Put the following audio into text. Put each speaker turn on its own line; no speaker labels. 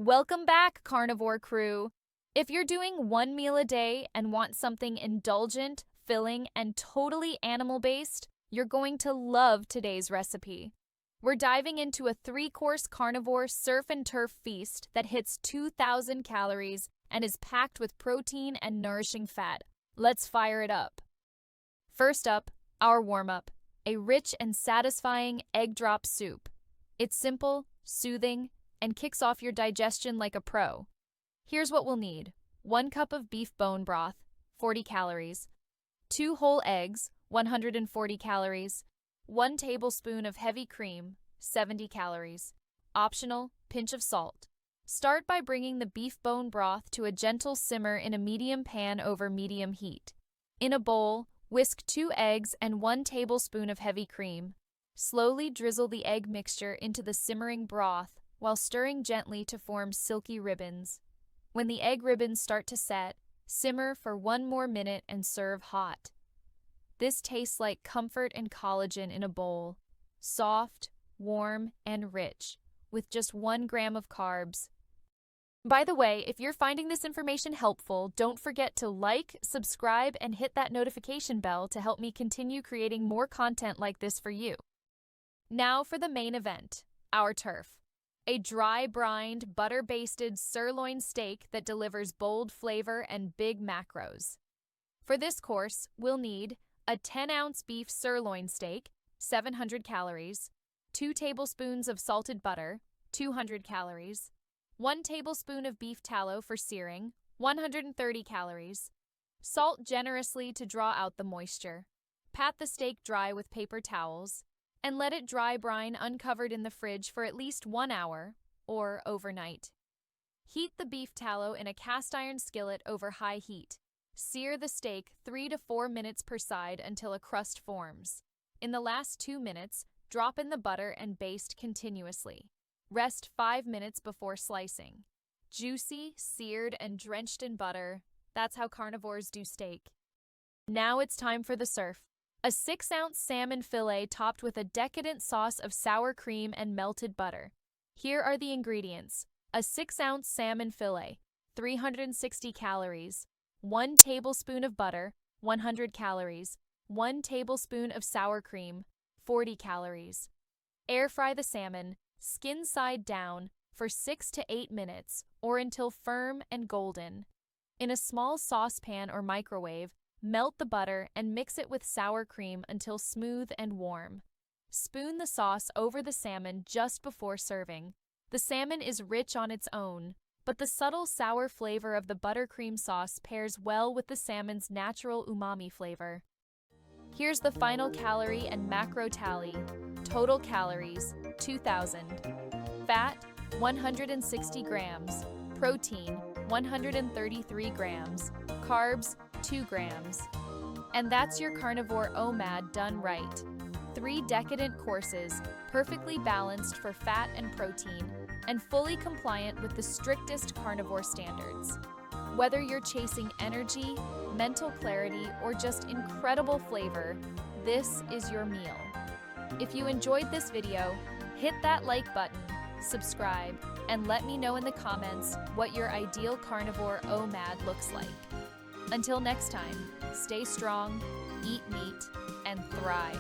Welcome back, Carnivore crew. If you're doing one meal a day and want something indulgent, filling, and totally animal-based, you're going to love today's recipe. We're diving into a 3-course carnivore surf and turf feast that hits 2,000 calories and is packed with protein and nourishing fat. Let's fire it up. First up, our warm-up, a rich and satisfying egg drop soup. It's simple, soothing, and kicks off your digestion like a pro. Here's what we'll need. 1 cup of beef bone broth, 40 calories. 2 whole eggs, 140 calories. 1 tablespoon of heavy cream, 70 calories. Optional, pinch of salt. Start by bringing the beef bone broth to a gentle simmer in a medium pan over medium heat. In a bowl, whisk 2 eggs and 1 tablespoon of heavy cream. Slowly drizzle the egg mixture into the simmering broth while stirring gently to form silky ribbons. When the egg ribbons start to set, simmer for 1 more minute and serve hot. This tastes like comfort and collagen in a bowl, soft, warm, and rich, with just 1 gram of carbs. By the way, if you're finding this information helpful, don't forget to like, subscribe, and hit that notification bell to help me continue creating more content like this for you. Now for the main event, our turf. A dry-brined, butter-basted sirloin steak that delivers bold flavor and big macros. For this course, we'll need a 10-ounce beef sirloin steak, 700 calories, 2 tablespoons of salted butter, 200 calories, 1 tablespoon of beef tallow for searing, 130 calories. Salt generously to draw out the moisture. Pat the steak dry with paper towels, and let it dry brine uncovered in the fridge for at least 1 hour, or overnight. Heat the beef tallow in a cast iron skillet over high heat. Sear the steak 3 to 4 minutes per side until a crust forms. In the last 2 minutes, drop in the butter and baste continuously. Rest 5 minutes before slicing. Juicy, seared, and drenched in butter, that's how carnivores do steak. Now it's time for the surf. A 6-ounce salmon fillet topped with a decadent sauce of sour cream and melted butter. Here are the ingredients. A 6-ounce salmon fillet, 360 calories. 1 tablespoon of butter, 100 calories. 1 tablespoon of sour cream, 40 calories. Air fry the salmon, skin side down, for 6 to 8 minutes, or until firm and golden. In a small saucepan or microwave, melt the butter and mix it with sour cream until smooth and warm. Spoon the sauce over the salmon just before serving. The salmon is rich on its own, but the subtle sour flavor of the buttercream sauce pairs well with the salmon's natural umami flavor. Here's the final calorie and macro tally. Total calories, 2,000. Fat, 160 grams. Protein, 133 grams. Carbs, 2 grams. And that's your carnivore OMAD done right. 3 decadent courses, perfectly balanced for fat and protein, and fully compliant with the strictest carnivore standards. Whether you're chasing energy, mental clarity, or just incredible flavor, this is your meal. If you enjoyed this video, hit that like button, subscribe, and let me know in the comments what your ideal carnivore OMAD looks like. Until next time, stay strong, eat meat, and thrive.